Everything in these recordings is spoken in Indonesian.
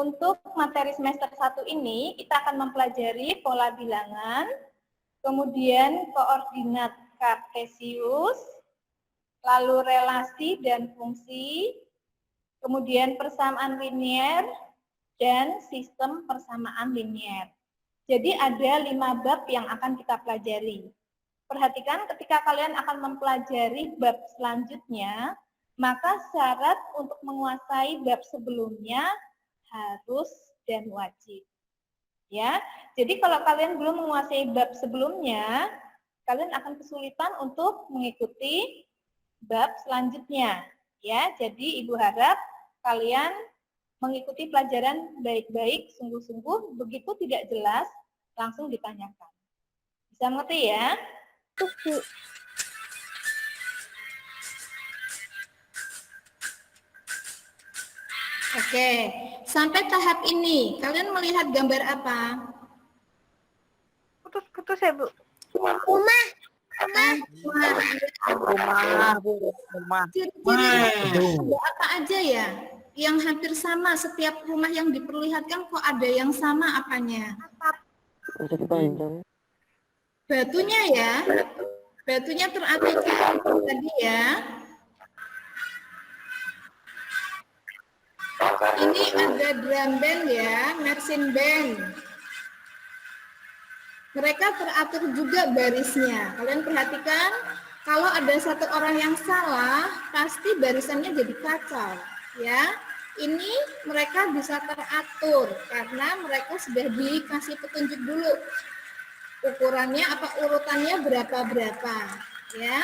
Untuk materi semester 1 ini, kita akan mempelajari pola bilangan, kemudian koordinat kartesius, lalu relasi dan fungsi, kemudian persamaan linier, dan sistem persamaan linier. Jadi ada 5 bab yang akan kita pelajari. Perhatikan ketika kalian akan mempelajari bab selanjutnya, maka syarat untuk menguasai bab sebelumnya harus dan wajib. Ya, jadi kalau kalian belum menguasai bab sebelumnya, kalian akan kesulitan untuk mengikuti bab selanjutnya. Ya, jadi Ibu harap kalian mengikuti pelajaran baik-baik, sungguh-sungguh, begitu tidak jelas, langsung ditanyakan. Bisa mengerti ya? Oke, sampai tahap ini, kalian melihat gambar apa? Putus-putus ya, Bu. Rumah. Ciri-ciri ada apa aja ya? Yang hampir sama, setiap rumah yang diperlihatkan kok ada yang sama apanya? Batunya ya, batunya teratur tadi ya. Ini ada drum band ya, marching band. Mereka teratur juga barisnya. Kalian perhatikan, kalau ada satu orang yang salah, pasti barisannya jadi kacau. Ya, ini mereka bisa teratur karena mereka sudah dikasih petunjuk dulu. Ukurannya apa urutannya berapa-berapa, ya.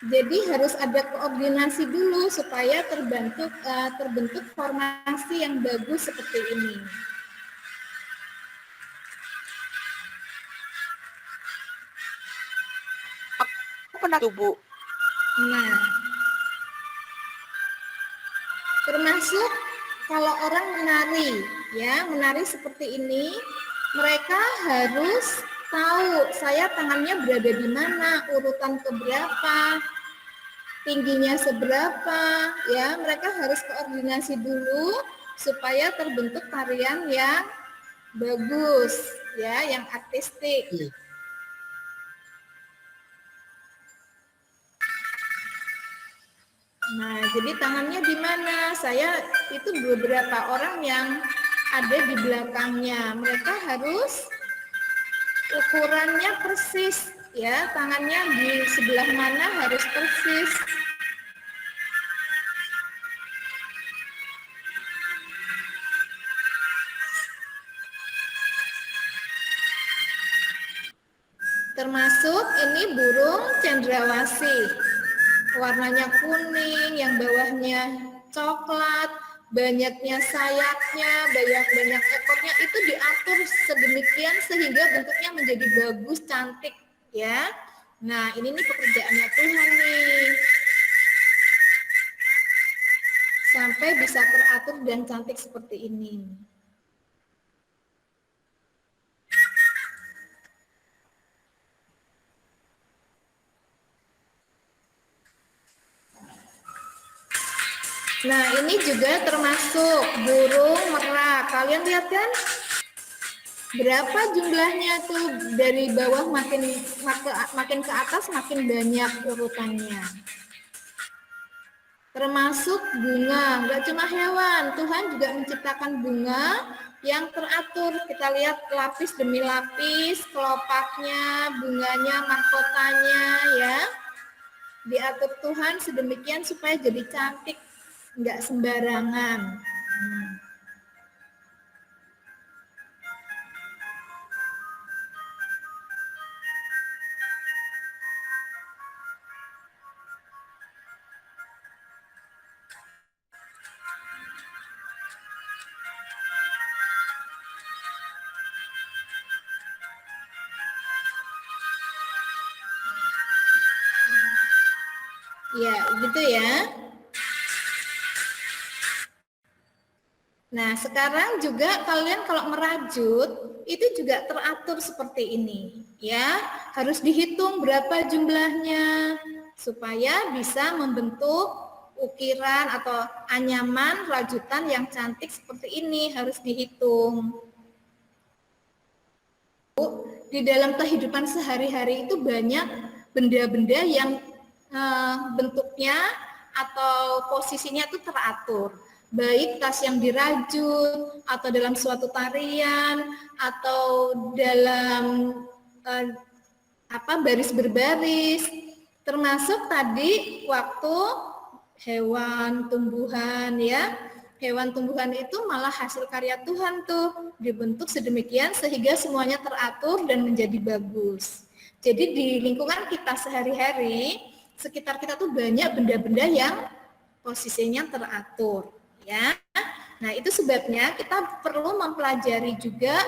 Jadi harus ada koordinasi dulu supaya terbentuk formasi yang bagus seperti ini. Aku pernah tuh, Bu. Nah, termasuk kalau orang menari, ya menari seperti ini, mereka harus tahu saya tangannya berada di mana, urutan keberapa, tingginya seberapa, ya mereka harus koordinasi dulu supaya terbentuk tarian yang bagus, ya yang artistik. Nah, jadi tangannya di mana? Saya itu beberapa orang yang ada di belakangnya. Mereka harus ukurannya persis, ya. Tangannya di sebelah mana harus persis. Termasuk ini burung cendrawasih. Warnanya kuning, yang bawahnya coklat, banyaknya sayapnya, banyak ekornya itu diatur sedemikian sehingga bentuknya menjadi bagus, cantik, ya. Nah, ini nih pekerjaannya Tuhan nih. Sampai bisa teratur dan cantik seperti ini. Nah, ini juga termasuk burung merak. Kalian lihat kan? Berapa jumlahnya tuh dari bawah makin ke atas makin banyak urutannya. Termasuk bunga, nggak cuma hewan, Tuhan juga menciptakan bunga yang teratur. Kita lihat lapis demi lapis, kelopaknya, bunganya, mahkotanya, ya. Diatur Tuhan sedemikian supaya jadi cantik. Enggak sembarangan. Ya, gitu ya. Nah, sekarang juga kalian kalau merajut itu juga teratur seperti ini, ya. Harus dihitung berapa jumlahnya supaya bisa membentuk ukiran atau anyaman rajutan yang cantik seperti ini harus dihitung. Di dalam kehidupan sehari-hari itu banyak benda-benda yang bentuknya atau posisinya itu teratur, baik tas yang dirajut atau dalam suatu tarian atau dalam baris berbaris, termasuk tadi waktu hewan tumbuhan ya. Hewan tumbuhan itu malah hasil karya Tuhan tuh, dibentuk sedemikian sehingga semuanya teratur dan menjadi bagus. Jadi di lingkungan kita sehari-hari, sekitar kita tuh banyak benda-benda yang posisinya teratur ya. Nah, itu sebabnya kita perlu mempelajari juga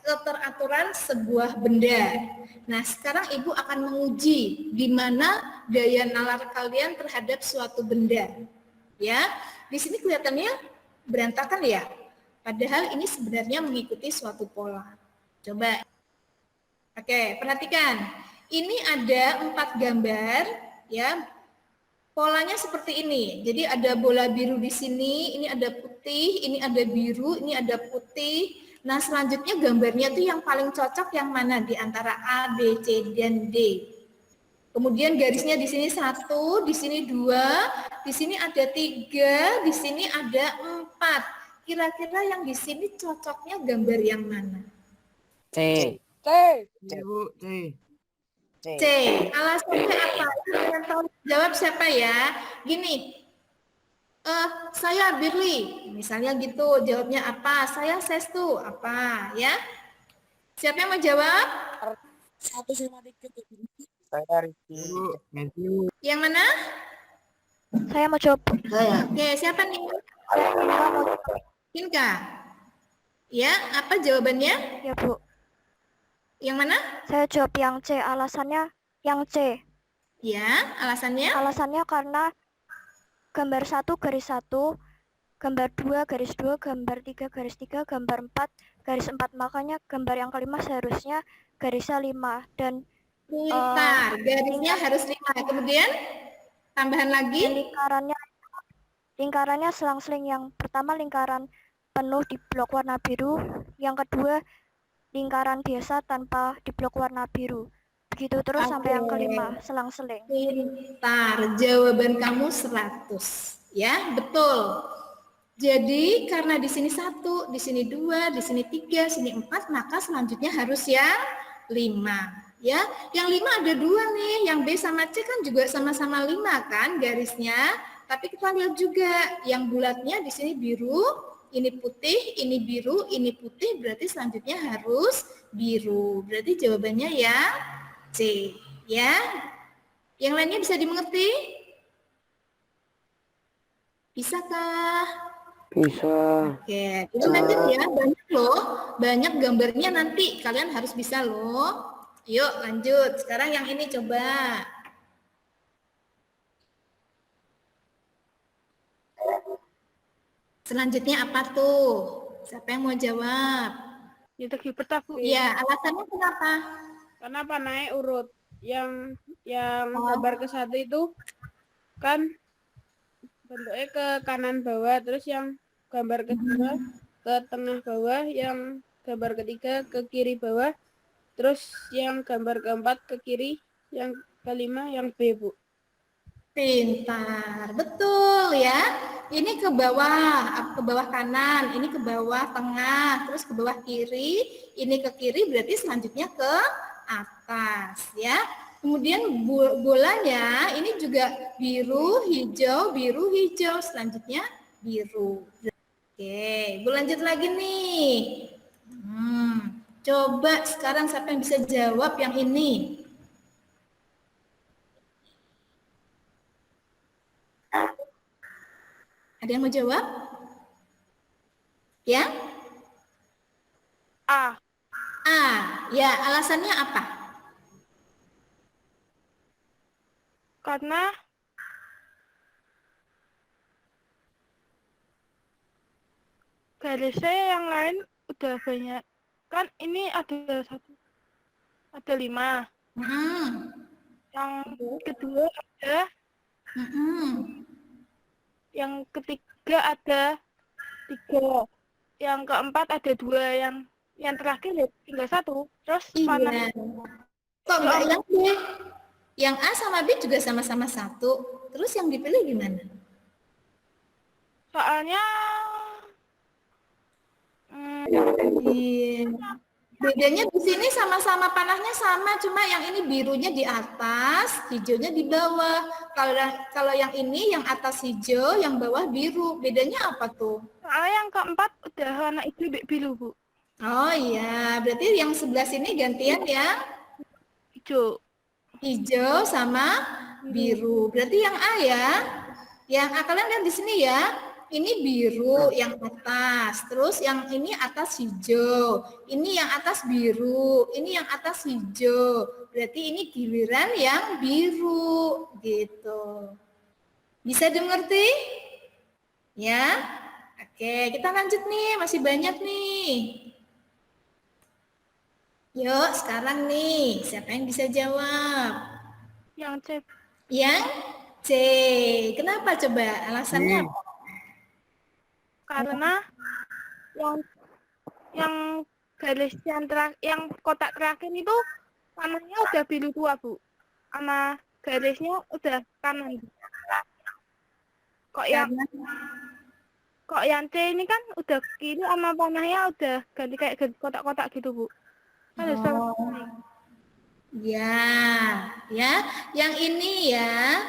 keteraturan sebuah benda. Nah, sekarang Ibu akan menguji di mana daya nalar kalian terhadap suatu benda. Ya, di sini kelihatannya berantakan ya. Padahal ini sebenarnya mengikuti suatu pola. Coba. Oke, perhatikan. Ini ada 4 gambar ya. Polanya seperti ini. Jadi ada bola biru di sini, ini ada putih, ini ada biru, ini ada putih. Nah, selanjutnya gambarnya tuh yang paling cocok yang mana di antara A, B, C, dan D. Kemudian garisnya di sini 1, di sini 2, di sini ada 3, di sini ada 4. Kira-kira yang di sini cocoknya gambar yang mana? C. C. Ibu, C. C. Alasannya apa? Yang tahu jawab siapa ya? Gini, saya Birli, misalnya gitu. Jawabnya apa? Saya Sestu, apa? Ya? Siapa yang mau jawab? 153. Saya Riki. Ibu, Yang mana? Saya mau jawab. Oke, siapa nih? Inka. Ya, apa jawabannya? Ya, Bu. Yang mana? Saya jawab yang C. Alasannya yang C. Ya, alasannya? Alasannya karena gambar 1 garis 1, gambar 2 garis 2, gambar 3 garis 3, gambar 4 garis 4. Makanya gambar yang kelima seharusnya garisnya 5 dan Pintar, garisnya harus 5. Kemudian tambahan lagi? lingkarannya selang-seling. Yang pertama lingkaran penuh di blok warna biru, yang kedua lingkaran biasa tanpa di blok warna biru. Begitu terus sampai yang kelima, selang-seling. Pintar, jawaban kamu 100. Ya, betul. Jadi karena di sini 1, di sini 2, di sini 3, sini 4, maka selanjutnya harus yang 5. Ya, yang 5 ada 2 nih, yang B sama C kan juga sama-sama 5 kan garisnya. Tapi kita lihat juga yang bulatnya di sini biru, ini putih, ini biru, ini putih, berarti selanjutnya harus biru. Berarti jawabannya yang C. Ya. Yang lainnya bisa dimengerti? Bisakah? bisa. Oke, ini lanjut ya, banyak loh, banyak gambarnya nanti, kalian harus bisa loh. Yuk lanjut, sekarang yang ini coba. Selanjutnya apa tuh? Siapa yang mau jawab? Itu kiper Bu. Ya, alasannya kenapa? Kenapa naik urut? Yang gambar ke 1 itu kan bentuknya ke kanan bawah, terus yang gambar kedua ke tengah bawah, yang gambar ketiga ke kiri bawah, terus yang gambar keempat ke kiri, yang kelima yang B, Bu. Pintar, betul ya. Ini ke bawah kanan, ini ke bawah tengah, terus ke bawah kiri, ini ke kiri, berarti selanjutnya ke atas ya. Kemudian bolanya ini juga biru, hijau, selanjutnya biru. Oke, Bu lanjut lagi nih. Coba sekarang siapa yang bisa jawab yang ini? Ada yang mau jawab? Ya? A. A. Ya, alasannya apa? Karena garisnya yang lain udah banyak. Kan ini ada 5. Hmm. Yang kedua ada Hmm. yang ketiga ada 3, yang keempat ada 2, yang terakhir ya tinggal 1. Terus panah Iya. Kok enggak yang B? Yang A sama B juga sama-sama 1. Terus yang dipilih gimana? soalnya Iya. Bedanya di sini sama-sama panahnya sama, cuma yang ini birunya di atas, hijaunya di bawah. Kalau yang ini yang atas hijau, yang bawah biru. Bedanya apa tuh? soalnya yang keempat udah warna hijau biru, Bu. Oh iya, berarti yang sebelah sini gantian yang Hijau. hijau sama biru. Berarti yang A ya. Yang A kalian lihat di sini ya. Ini biru yang atas, terus yang ini atas hijau, ini yang atas biru, ini yang atas hijau. Berarti ini giliran yang biru gitu. Bisa dimengerti? Ya. Oke, kita lanjut nih, masih banyak nih. Yuk, sekarang nih, siapa yang bisa jawab? Yang C. Yang C. Kenapa coba? Alasannya apa? Karena yang garis yang kotak terakhir itu panahnya udah biru tua, Bu. Sama garisnya udah kanan. Kok yang C ini kan udah kiri sama panahnya udah ganti kayak kotak-kotak gitu, Bu. Kan harus salah. Ya, ya. Yang ini ya.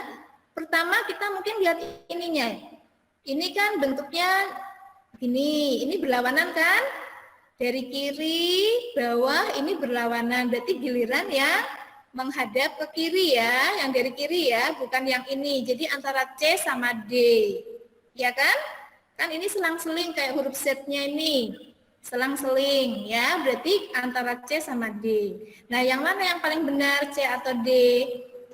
Pertama kita mungkin lihat ininya. Ini kan bentuknya ini berlawanan kan? Dari kiri, bawah ini berlawanan. Berarti giliran yang menghadap ke kiri ya, yang dari kiri ya, bukan yang ini. Jadi antara C sama D. Ya kan? Kan ini selang-seling kayak huruf Z-nya ini. Selang-seling ya, berarti antara C sama D. Nah, yang mana yang paling benar, C atau D?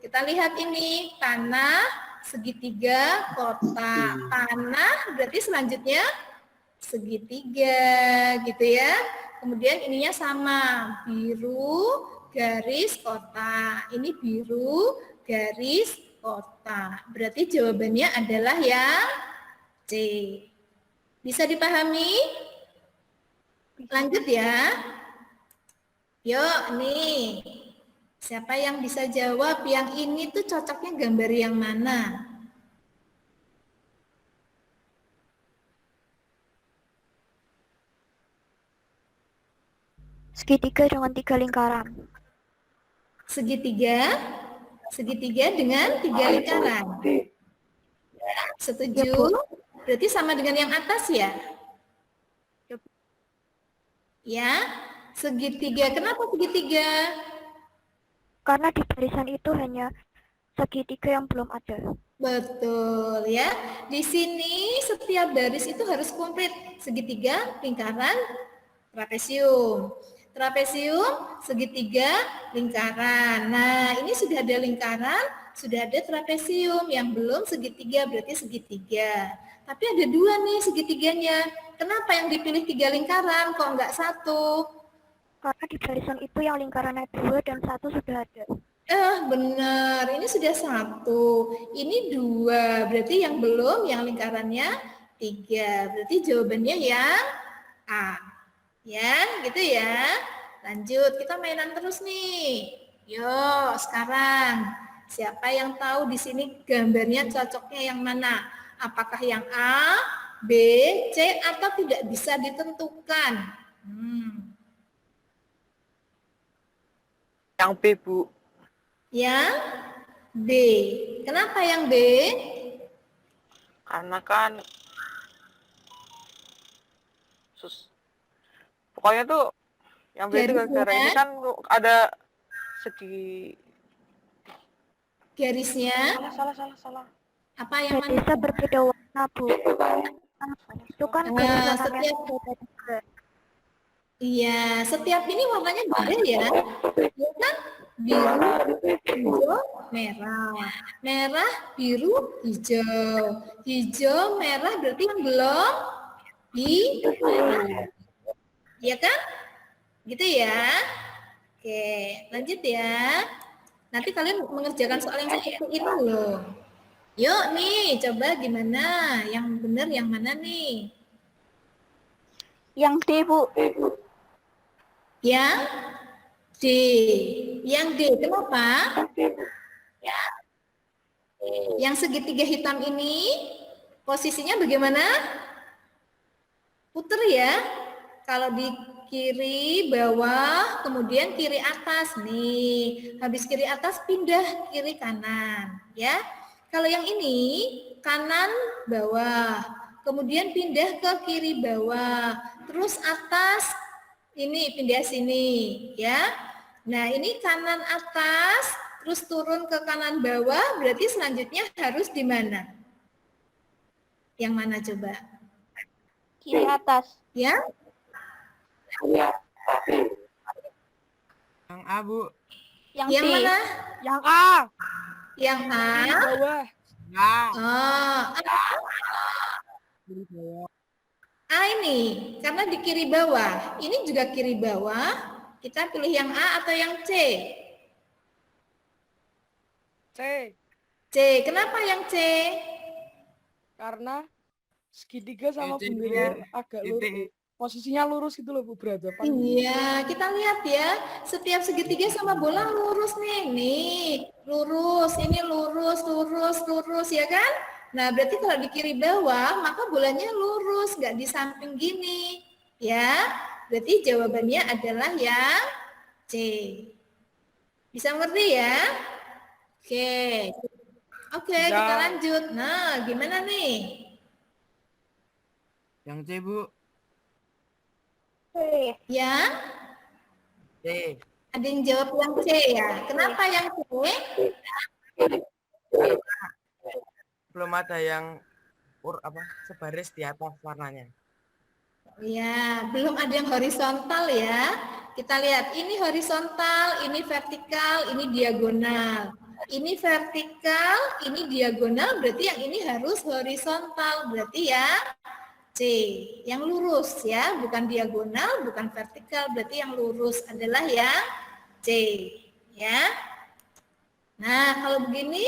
Kita lihat ini, panah, segitiga, kotak. Panah berarti selanjutnya segitiga gitu ya. Kemudian ininya sama, biru, garis, kotak. Ini biru, garis, kotak. Berarti jawabannya adalah yang C. Bisa dipahami? Lanjut ya. Yuk nih. Siapa yang bisa jawab yang ini tuh cocoknya gambar yang mana? Segitiga dengan 3 lingkaran. Segitiga? Segitiga dengan 3 lingkaran. Setuju? Berarti sama dengan yang atas ya? Ya, segitiga. Kenapa segitiga? Karena di barisan itu hanya segitiga yang belum ada. Betul ya. Di sini setiap baris itu harus komplit. Segitiga, lingkaran, trapesium. Trapesium, segitiga, lingkaran. Nah, ini sudah ada lingkaran, sudah ada trapesium. Yang belum segitiga berarti segitiga. Tapi ada 2 nih segitiganya. Kenapa yang dipilih 3 lingkaran, kok enggak 1? Karena di barisan itu yang lingkarannya 2 dan 1 sudah ada. Benar, ini sudah 1. Ini 2, berarti yang belum, yang lingkarannya 3. Berarti jawabannya yang A. Ya, gitu ya. Lanjut, kita mainan terus nih. Yuk, sekarang siapa yang tahu di sini gambarnya cocoknya yang mana? Apakah yang A, B, C, atau tidak bisa ditentukan? Yang B, Bu. Yang B. Kenapa yang B? Karena kan pokoknya tuh yang B itu gara-gara ini kan ada segi garisnya. Salah. Apa yang mana? Bisa berbeda warna, Bu. Itu kan garis setiap juga. Iya, setiap ini warnanya beda ya. Ya kan? Biru, hijau, merah. Merah, biru, hijau. Hijau, merah berarti yang belum biru. Iya kan? Gitu ya. Oke, lanjut ya. Nanti kalian mengerjakan soal yang seperti ini loh. Yuk nih, coba gimana? Yang benar yang mana nih? Yang D, Bu. Yang D. Yang D, kenapa? Yang segitiga hitam ini posisinya bagaimana? Puter ya. Kalau di kiri bawah, kemudian kiri atas nih. Habis kiri atas pindah kiri kanan, ya. Kalau yang ini kanan bawah, kemudian pindah ke kiri bawah, terus atas ini pindah sini, ya. Nah, ini kanan atas, terus turun ke kanan bawah, berarti selanjutnya harus di mana? Yang mana coba? Kiri atas. Ya? Yang A, Bu. Yang Yang D. mana? Yang A. Yang A. Di bawah. A. Oh, A ini karena di kiri bawah. Ini juga kiri bawah. Kita pilih yang A atau yang C? C. C. Kenapa yang C? Karena segitiga sama C, bundanya Bu. agak Titik. lurus. Posisinya lurus gitu loh, Bu, berhadapan. Iya, kita lihat ya. Setiap segitiga sama bola lurus nih. Nih, lurus. Ini lurus, lurus, lurus ya kan? Nah, berarti kalau di kiri bawah, maka bolanya lurus, nggak di samping gini. Ya, berarti jawabannya adalah yang C. Bisa mengerti ya? Oke. Oke, Bisa. kita lanjut. Nah, gimana nih? Yang C, Bu. Yang C. ada yang jawab yang C ya. Kenapa yang C? Karena belum ada yang sebaris di atas warnanya. Ya, belum ada yang horizontal ya. Kita lihat, ini horizontal, ini vertikal, ini diagonal. Ini vertikal, ini diagonal, berarti yang ini harus horizontal. Berarti ya C, yang lurus ya, bukan diagonal, bukan vertikal, berarti yang lurus adalah yang C, ya. Nah, kalau begini,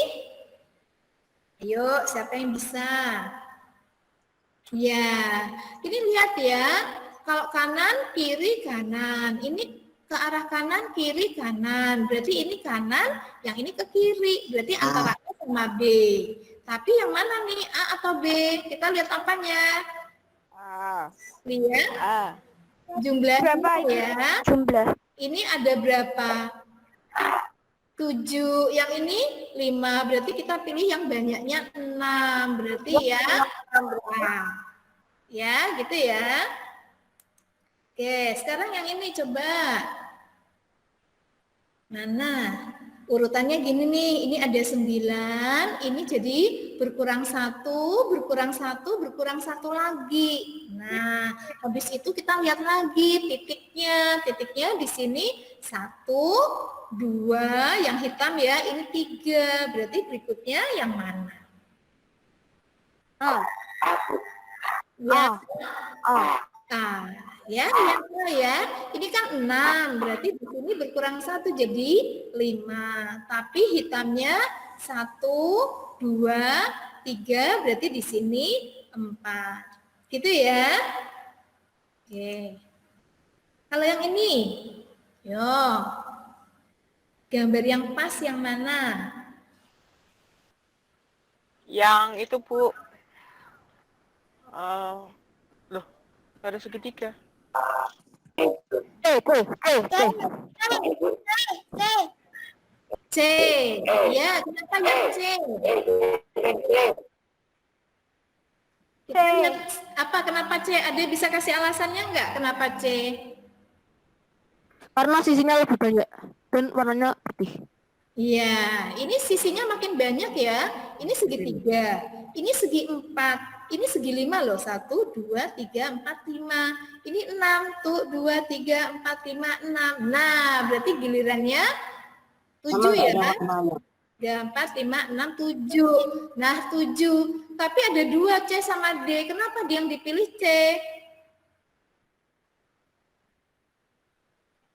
ayo siapa yang bisa? Ya, ini lihat ya, kalau kanan, kiri, kanan, ini ke arah kanan, kiri, kanan, berarti ini kanan, yang ini ke kiri, berarti antara A sama B. Tapi yang mana nih, A atau B? Kita lihat apanya. A. Lihat A. jumlahnya Berapa ini? ya. Jumlah. Ini ada berapa? 7. Yang ini 5. Berarti kita pilih yang banyaknya 6. Berarti ya 6. Ya, gitu ya. Oke, sekarang yang ini coba. Mana? Urutannya gini nih, ini ada 9, ini jadi berkurang 1, berkurang 1, berkurang 1 lagi. Nah, habis itu kita lihat lagi titiknya. Titiknya di sini 1, 2, yang hitam ya, ini 3. Berarti berikutnya yang mana? A. Ya, A. ya, yang A ya. Ini kan 6, berarti di sini berkurang 1 jadi 5. Tapi hitamnya 1, 2, 3, berarti di sini 4. Gitu ya. Oke. Kalau yang ini, yo, gambar yang pas yang mana? Yang itu, Bu. Loh, ada segitiga. C. Ya, kenapa yang C? Kita lihat apa kenapa C? Ada bisa kasih alasannya enggak kenapa C? Karena sisinya lebih banyak dan warnanya putih. Iya, ini sisinya makin banyak ya. Ini segitiga, ini segi 4, ini segi 5 loh. 1, 2, 3, 4, 5. Ini 6, tuh 2, 3, 4, 5, 6. Nah, berarti gilirannya 7 ya kan? 3, 4, 5, 6, 7. Nah, 7. Tapi ada 2 C sama D. Kenapa dia yang dipilih C?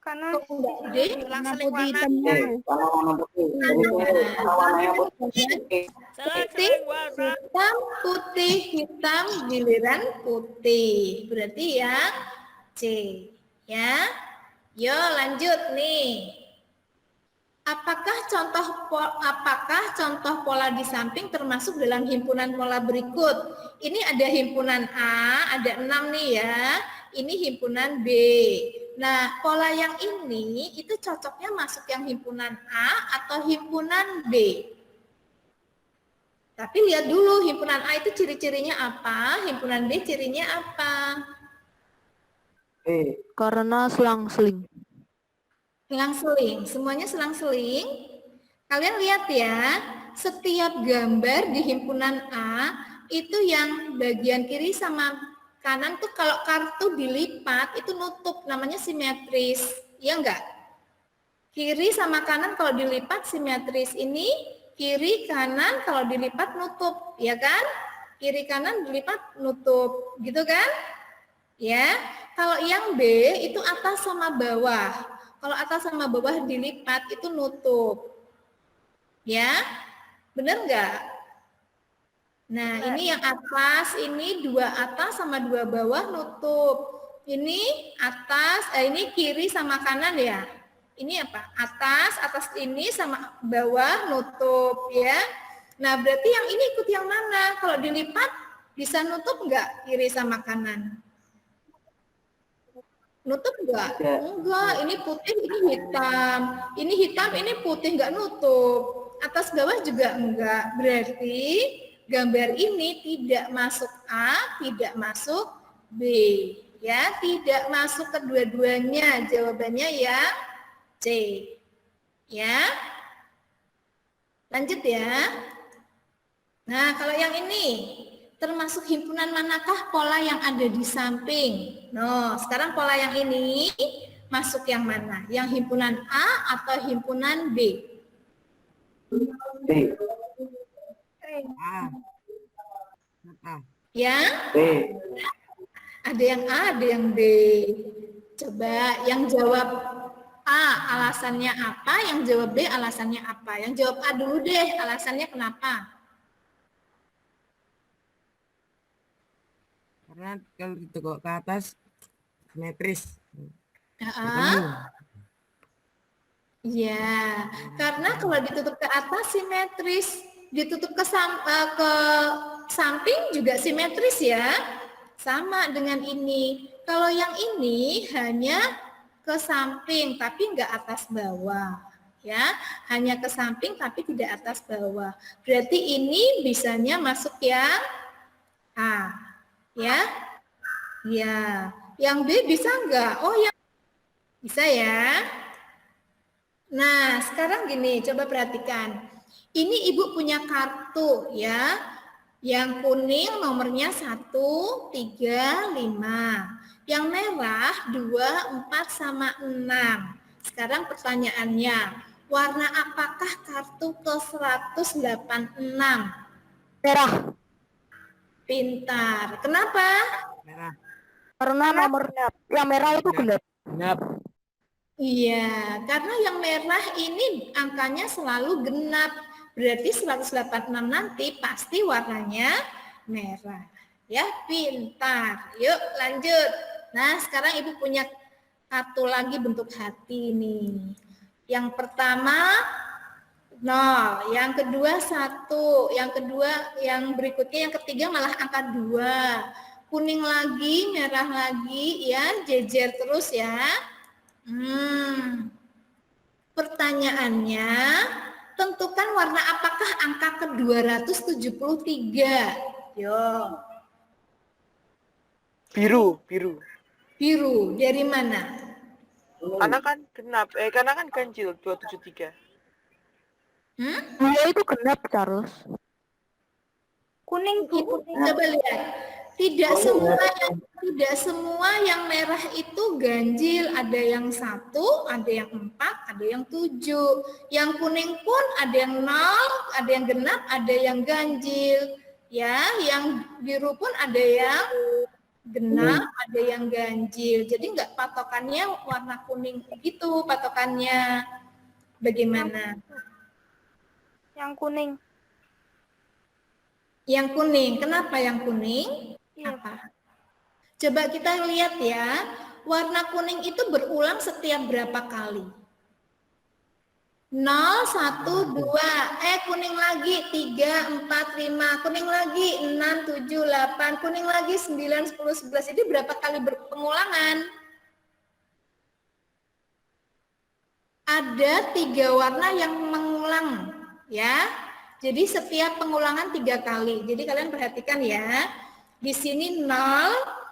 Karena Kok enggak D? Warna Selang-seling putih warna. hitamnya. Karena warna putih. Jadi warnanya putih. Putih, Selang-seling warna. hitam, putih, hitam, giliran putih. Berarti yang C. Ya. Yo, lanjut nih. Apakah contoh pola di samping termasuk dalam himpunan pola berikut? Ini ada himpunan A, ada 6 nih ya. Ini himpunan B. Nah, pola yang ini itu cocoknya masuk yang himpunan A atau himpunan B. Tapi lihat dulu himpunan A itu ciri-cirinya apa, himpunan B cirinya apa? Karena selang-seling. Selang-seling, semuanya selang-seling. Kalian lihat ya, setiap gambar di himpunan A itu yang bagian kiri sama kanan tuh kalau kartu dilipat itu nutup, namanya simetris, ya enggak? Kiri sama kanan kalau dilipat simetris, ini kiri kanan kalau dilipat nutup, ya kan? Kiri kanan dilipat nutup, gitu kan? Ya, kalau yang B itu atas sama bawah. Kalau atas sama bawah dilipat itu nutup. Ya, benar nggak? Nah, ini yang atas, ini 2 atas sama 2 bawah nutup. Ini atas, ini kiri sama kanan ya. Ini apa? Atas ini sama bawah nutup ya. Nah, berarti yang ini ikut yang mana? Kalau dilipat bisa nutup nggak kiri sama kanan? Nutup enggak? Enggak, ini putih, ini hitam. Ini hitam, ini putih, enggak nutup. Atas bawah juga enggak. Berarti gambar ini tidak masuk A, tidak masuk B. Ya, tidak masuk kedua-duanya. Jawabannya yang C. Ya. Lanjut ya. Nah, kalau yang ini termasuk himpunan manakah pola yang ada di samping? No, sekarang pola yang ini masuk yang mana? Yang himpunan A atau himpunan B? B. A. A. Ya? B. Ada yang A, ada yang B. Coba yang jawab A alasannya apa, yang jawab B alasannya apa? Yang jawab A dulu deh, alasannya kenapa? Karena kalau ditekuk ke atas simetris. Ya, karena kalau ditutup ke atas simetris, ditutup ke samping juga simetris ya. Sama dengan ini. Kalau yang ini hanya ke samping tapi enggak atas bawah. Ya, hanya ke samping tapi tidak atas bawah. Berarti ini bisanya masuk yang A. Ya. Ya. Yang B bisa enggak? Oh, yang bisa ya. Nah, sekarang gini, coba perhatikan. Ini Ibu punya kartu ya. Yang kuning nomornya 1, 3, 5. Yang merah 2, 4 sama 6. Sekarang pertanyaannya, warna apakah kartu ke 186? Merah. Pintar. Kenapa? Merah. Karena nomornya yang merah itu genap. Genap. Iya, karena yang merah ini angkanya selalu genap. Berarti 186 nanti pasti warnanya merah. Ya, pintar. Yuk lanjut. Nah, sekarang Ibu punya kartu lagi bentuk hati nih. Yang pertama 0, yang kedua 1, yang kedua, yang berikutnya, yang ketiga malah angka 2. Kuning lagi, merah lagi, ya, jejer terus ya. Pertanyaannya, tentukan warna apakah angka ke-273? Yo. Biru. Biru, dari mana? Karena kan genap, karena kan ganjil 273. Dia itu genap, Charles. Kuning, Coba lihat. Tidak semua yang merah itu ganjil, ada yang 1, ada yang 4, ada yang 7. Yang kuning pun ada yang 0, ada yang genap, ada yang ganjil. Ya, yang biru pun ada yang genap, ada yang ganjil. Jadi nggak patokannya warna kuning gitu, patokannya. Bagaimana? Yang kuning. Yang kuning. Kenapa yang kuning? Iya. Apa? Coba kita lihat ya. Warna kuning itu berulang setiap berapa kali? 0, 1, 2. Kuning lagi. 3, 4, 5. Kuning lagi. 6, 7, 8. Kuning lagi. 9, 10, 11. Jadi berapa kali pengulangan? Ada 3 warna yang mengulang. Ya. Jadi setiap pengulangan 3 kali. Jadi kalian perhatikan ya. Di sini 0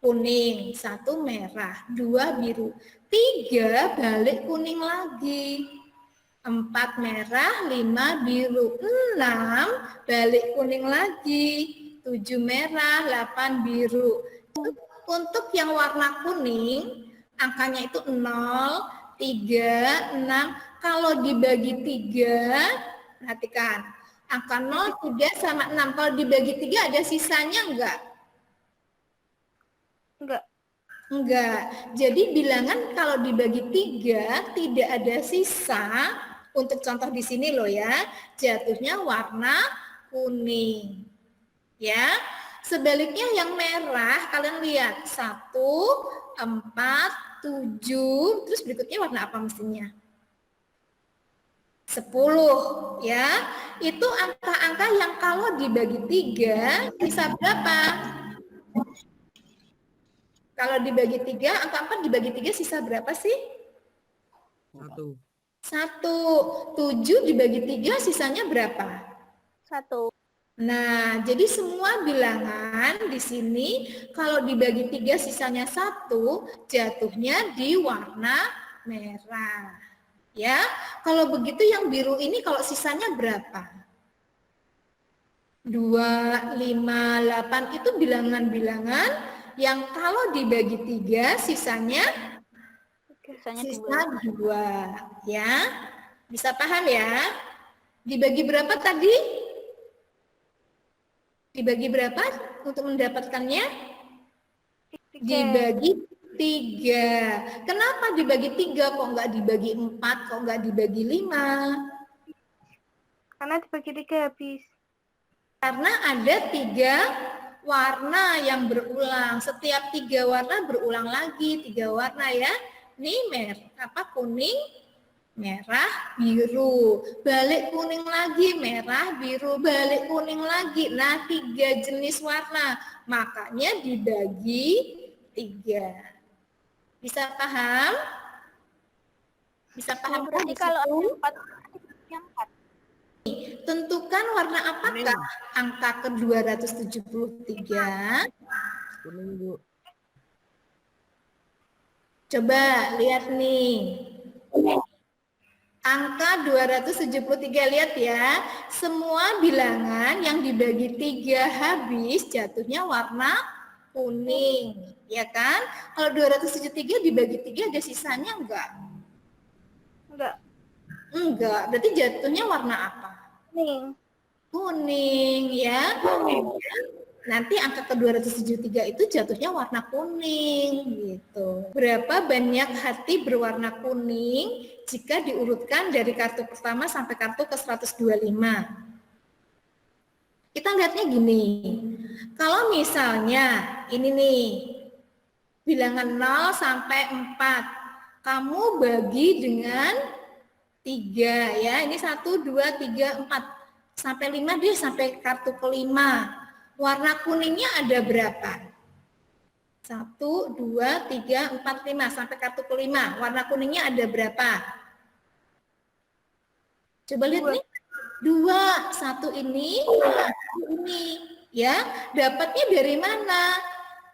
kuning, 1 merah, 2 biru. 3 balik kuning lagi. 4 merah, 5 biru. 6 balik kuning lagi. 7 merah, 8 biru. Untuk yang warna kuning, angkanya itu 0, 3, 6. Kalau dibagi 3, perhatikan, angka 0, 3 sama 6. Kalau dibagi 3 ada sisanya enggak? Enggak. Enggak. Jadi bilangan kalau dibagi 3 tidak ada sisa. Untuk contoh di sini loh ya, jatuhnya warna kuning. Ya. Sebaliknya yang merah, kalian lihat 1, 4, 7, terus berikutnya warna apa mestinya? 10 ya. Itu angka-angka yang kalau dibagi 3 bisa berapa? Kalau dibagi 3, angka 4 dibagi 3 sisa berapa sih? 1. 1. 7 dibagi 3 sisanya berapa? 1. Nah, jadi semua bilangan di sini kalau dibagi 3 sisanya 1, jatuhnya di warna merah. Ya, kalau begitu yang biru ini kalau sisanya berapa? 2, 5, 8 itu bilangan-bilangan yang kalau dibagi 3 sisanya sisa 2. Ya, bisa paham ya? Dibagi berapa tadi? Dibagi berapa untuk mendapatkannya? Dibagi 3. Kenapa dibagi 3? Kok nggak dibagi 4? Kok nggak dibagi 5? Karena dibagi 3 habis. Karena ada 3 warna yang berulang. Setiap 3 warna berulang lagi. 3 warna ya. Ini kuning, merah, biru. Balik kuning lagi, merah, biru. Balik kuning lagi. Nah, 3 jenis warna. Makanya dibagi 3. Bisa paham? Bisa paham? Berarti kalau ada 4, yang 4. Tentukan warna apakah angka ke-273? Kuning, Bu. Coba lihat nih. Angka 273, lihat ya. Semua bilangan yang dibagi 3 habis jatuhnya warna kuning. Ya kan? Kalau 273 dibagi 3 ada sisanya enggak? Enggak. Enggak. Berarti jatuhnya warna apa? Kuning. Kuning ya. Nanti angka ke-273 itu jatuhnya warna kuning gitu. Berapa banyak hati berwarna kuning jika diurutkan dari kartu pertama sampai kartu ke-125? Kita lihatnya gini. Kalau misalnya ini nih bilangan 0 sampai 4, kamu bagi dengan 3 ya. Ini 1, 2, 3, 4. Sampai 5 deh, sampai kartu ke-5. Warna kuningnya ada berapa? 1, 2, 3, 4, 5. Sampai kartu ke-5. Warna kuningnya ada berapa? Coba lihat nih. 2. 1 ini, 1 ini. Ya, dapatnya dari mana?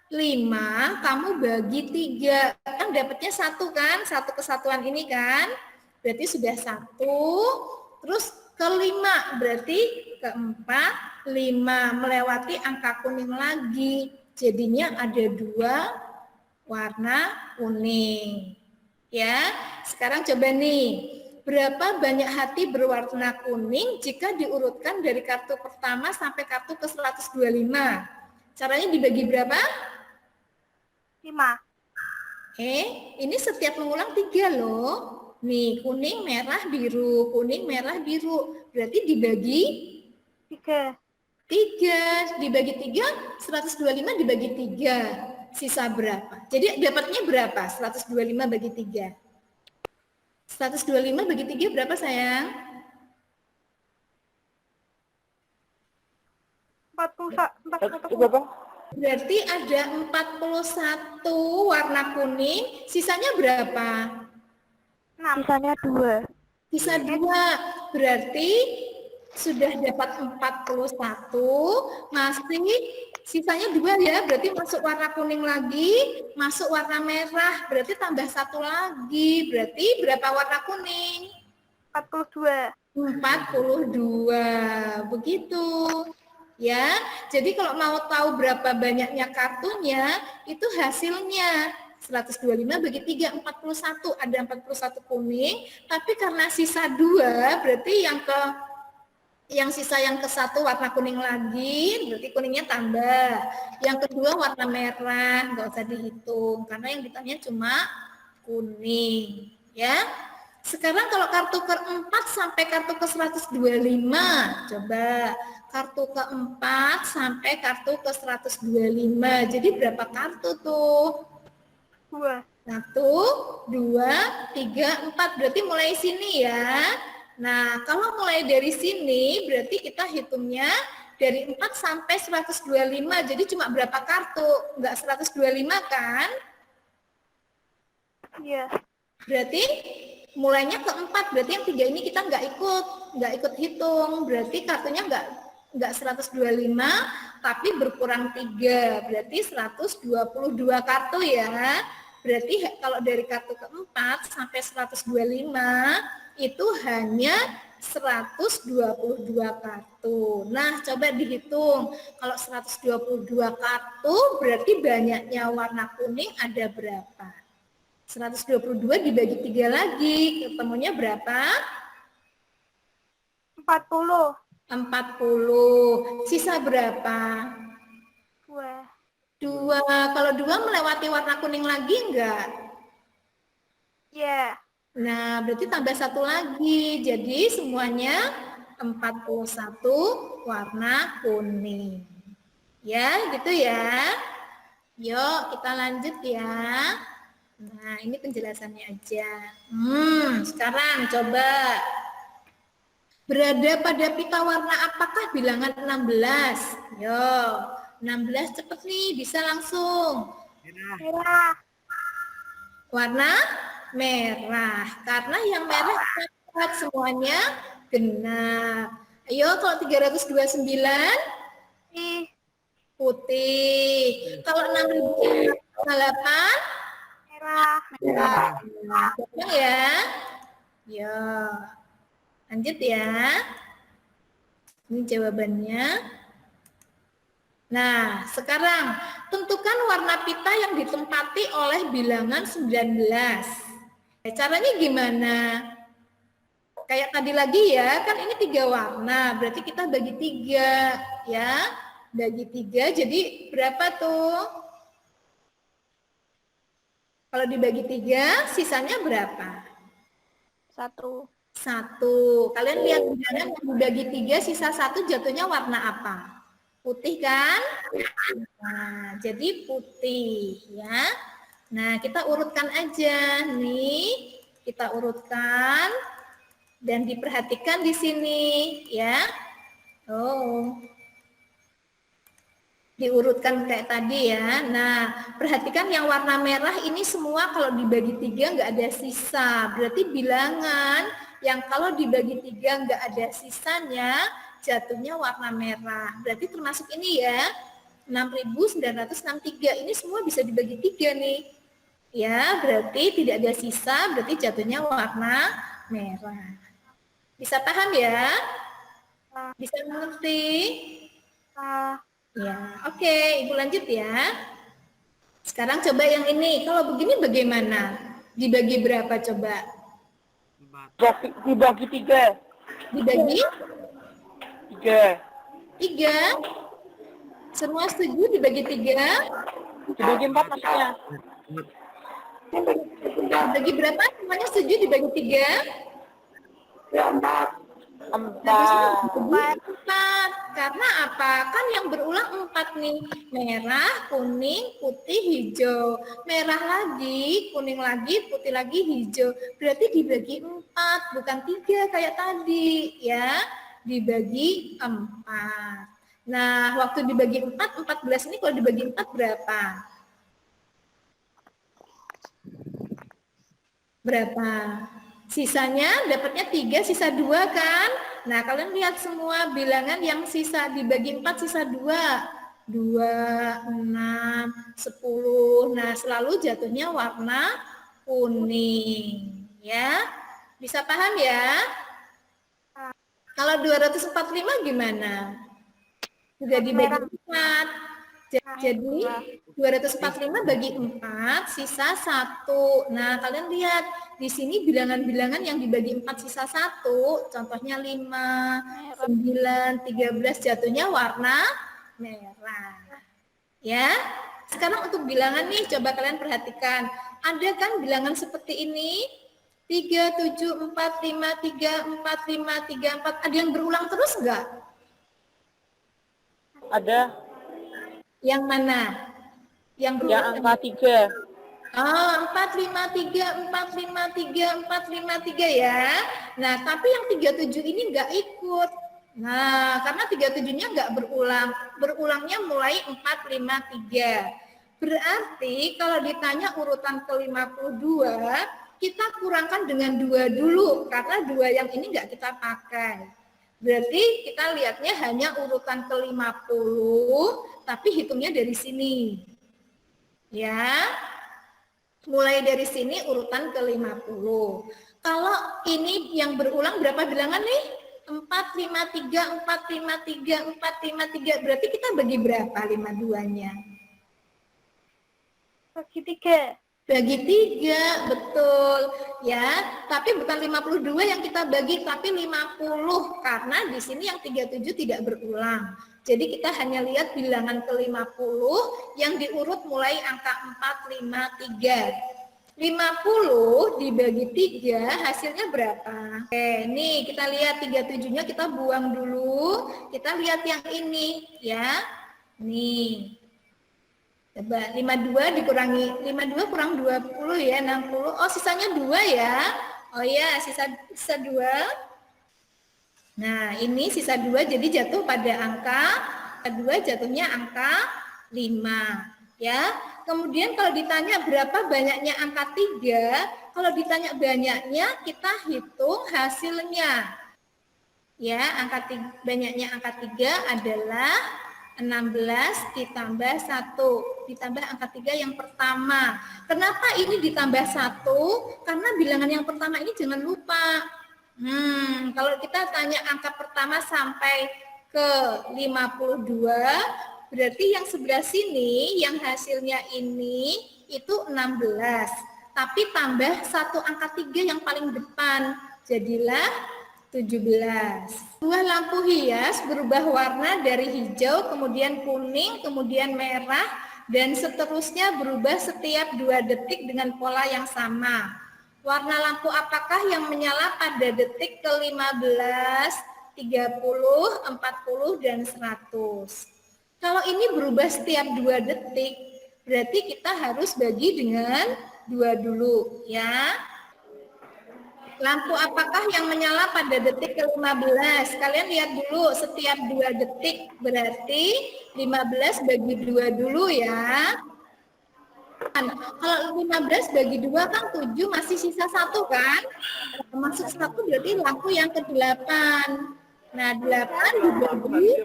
5, kamu bagi 3. Kan dapatnya 1 kan? 1 kesatuan ini kan? Berarti sudah 1. Terus ke-5, berarti ke-4, 5 melewati angka kuning lagi. Jadinya ada 2 warna kuning. Ya, sekarang coba nih. Berapa banyak hati berwarna kuning jika diurutkan dari kartu pertama sampai kartu ke-125? Caranya dibagi berapa? 5. Ini setiap mengulang 3 loh. Nih, kuning, merah, biru. Kuning, merah, biru. Berarti dibagi 3. 3. Dibagi 3, 125 dibagi 3. Sisa berapa? Jadi dapatnya berapa? 125 bagi 3. 125 bagi 3 berapa sayang? 41. Berapa? Berarti ada 41 warna kuning. Sisanya berapa? 6. Sisanya 2. Sisa 2, berarti sudah dapat 41, masih sisanya 2 ya, berarti masuk warna kuning lagi, masuk warna merah, berarti tambah 1 lagi, berarti berapa warna kuning? 42. 42, begitu. Ya, jadi kalau mau tahu berapa banyaknya kartunya, itu hasilnya 125 bagi 3, 41. Ada 41 kuning, tapi karena sisa 2, berarti yang sisa yang ke satu warna kuning lagi, berarti kuningnya tambah. Yang kedua warna merah, nggak usah dihitung, karena yang ditanya cuma kuning. Ya. Sekarang kalau kartu keempat sampai kartu ke 125, coba kartu keempat sampai kartu ke 125. Jadi berapa kartu tuh? 2. 1, 2, 3, 4. Berarti mulai sini ya. Nah, kalau mulai dari sini berarti kita hitungnya dari 4 sampai 125. Jadi cuma berapa kartu? Enggak 125 kan? Iya. Berarti mulainya ke 4, berarti yang 3 ini kita nggak ikut hitung, berarti kartunya nggak 125, tapi berkurang 3, berarti 122 kartu ya. Berarti kalau dari kartu keempat sampai 125 itu hanya 122 kartu. Nah, coba dihitung. Kalau 122 kartu berarti banyaknya warna kuning ada berapa? 122 dibagi 3 lagi, ketemunya berapa? 40. 40. Sisa berapa? 2. 2. Kalau 2 melewati warna kuning lagi enggak? Iya. Nah, berarti tambah 1 lagi. Jadi semuanya 41 warna kuning. Ya, gitu ya. Yuk, kita lanjut ya. Nah, ini penjelasannya aja. Sekarang coba. Berada pada pita warna apakah bilangan 16? Yo, 16 cepet nih, bisa langsung. Merah. Warna merah. Karena yang merah cepat semuanya genap. Ayo, kalau 329? Putih. Kalau 6008? Merah. Gampang ya. Ya. Lanjut ya. Ini jawabannya. Nah, sekarang tentukan warna pita yang ditempati oleh bilangan 19. Caranya gimana? Kayak tadi lagi ya, kan ini 3 warna, berarti kita bagi 3 ya. Bagi 3, jadi berapa tuh? Kalau dibagi 3, sisanya berapa? 1. 1. Kalian lihat bilangan yang dibagi 3, sisa 1 jatuhnya warna apa? Putih kan? Nah, jadi putih ya. Nah, kita urutkan aja nih. Kita urutkan dan diperhatikan di sini ya. Oh. Diurutkan kayak tadi ya. Nah, perhatikan yang warna merah ini semua kalau dibagi 3 nggak ada sisa. Berarti bilangan yang kalau dibagi 3 nggak ada sisanya, jatuhnya warna merah. Berarti termasuk ini ya, 6.963. Ini semua bisa dibagi 3 nih. Ya, berarti tidak ada sisa, berarti jatuhnya warna merah. Bisa paham ya? Bisa mengerti? Ya, oke, Ibu lanjut ya. Sekarang coba yang ini. Kalau begini bagaimana? Dibagi berapa coba? Dibagi 3. Dibagi 3. 3. Semua setuju dibagi 3? Dibagi 4 maksudnya. Dibagi berapa? Semuanya setuju dibagi 3? Ya, 4. 4. Empat. Karena apa? Kan yang berulang 4 nih. Merah, kuning, putih, hijau. Merah lagi, kuning lagi, putih lagi, hijau. Berarti dibagi 4, bukan 3 kayak tadi. Ya, dibagi 4. Nah, waktu dibagi 4, 14 ini kalau dibagi 4 berapa? Berapa? Sisanya dapatnya 3, sisa 2 kan? Nah, kalian lihat semua bilangan yang sisa dibagi 4, sisa 2. 2, 6, 10. Nah, selalu jatuhnya warna kuning. Ya, bisa paham ya? Kalau 245 gimana? Sudah dibagi 4. Jadi 245 bagi 4, sisa 1. Nah, kalian lihat di sini bilangan-bilangan yang dibagi 4 sisa 1, contohnya 5, 9, 13 jatuhnya warna merah. Ya. Sekarang untuk bilangan nih, coba kalian perhatikan. Ada kan bilangan seperti ini? 3, 7, 4, 5, 3, 4, 5, 3, 4. Ada yang berulang terus enggak? Ada Yang mana? Yang berulang? yang angka 3. Oh, 4, 5, 3, 4, 5, 3, 4, 5, 3 ya. Nah, tapi yang 37 ini enggak ikut. Nah, karena 37-nya enggak berulang. Berulangnya mulai 4, 5, 3. Berarti kalau ditanya urutan ke-52, kita kurangkan dengan 2 dulu. Karena 2 yang ini enggak kita pakai. Berarti kita lihatnya hanya urutan ke-50, tapi hitungnya dari sini. Ya. Mulai dari sini urutan ke-50. Kalau ini yang berulang berapa bilangan nih? 4, 5, 3, 4, 5, 3, 4, 5, 3. Berarti kita bagi berapa 52-nya? Bagi 3. Bagi 3, betul. Ya, tapi bukan 52 yang kita bagi, tapi 50. Karena di sini yang 37 tidak berulang. Jadi kita hanya lihat bilangan ke-50 yang diurut mulai angka 4, 5, 3. 50 dibagi 3 hasilnya berapa? Oke, nih kita lihat 37-nya kita buang dulu. Kita lihat yang ini ya. Nih. Coba 52 dikurangi 52 kurang 20 ya, 60. Oh, sisanya 2 ya. Oh ya, sisa 2. Nah, ini sisa 2 jadi jatuh pada angka 2, jatuhnya angka 5 ya. Kemudian kalau ditanya berapa banyaknya angka 3, kalau ditanya banyaknya kita hitung hasilnya. Ya, banyaknya angka 3 adalah 16 ditambah 1, ditambah angka 3 yang pertama. Kenapa ini ditambah 1? Karena bilangan yang pertama ini jangan lupa. Kalau kita tanya angka pertama sampai ke 52, berarti yang sebelah sini, yang hasilnya ini, itu 16. Tapi tambah 1 angka 3 yang paling depan, jadilah 17. Buah lampu hias berubah warna dari hijau, kemudian kuning, kemudian merah, dan seterusnya berubah setiap 2 detik dengan pola yang sama. Warna lampu apakah yang menyala pada detik ke-15, 30, 40, dan 100? Kalau ini berubah setiap 2 detik, berarti kita harus bagi dengan 2 dulu, ya. Lampu apakah yang menyala pada detik ke-15? Kalian lihat dulu, setiap 2 detik berarti 15 bagi 2 dulu ya. Kalau 15 bagi 2 kan 7, masih sisa 1 kan? Masuk 1 berarti lampu yang ke-8. Nah, 8 dibagi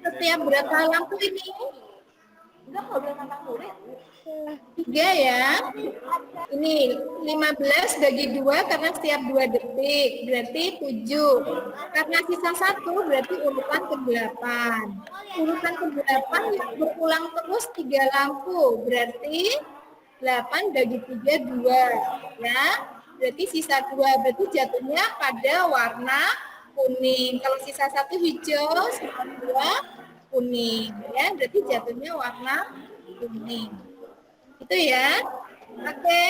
setiap berapa lampu ini? Enggak, kalau bilang tentang murid. 3 ya. Ini 15 bagi 2 karena setiap 2 detik berarti 7. Karena sisa 1 berarti urutan ke-8. Urutan ke-8 yang berulang terus 3 lampu berarti 8 bagi 3 2 ya. Berarti sisa 2 berarti jatuhnya pada warna kuning. Kalau sisa 1 hijau, sisa 2 kuning ya. Berarti jatuhnya warna kuning. Itu ya. Oke.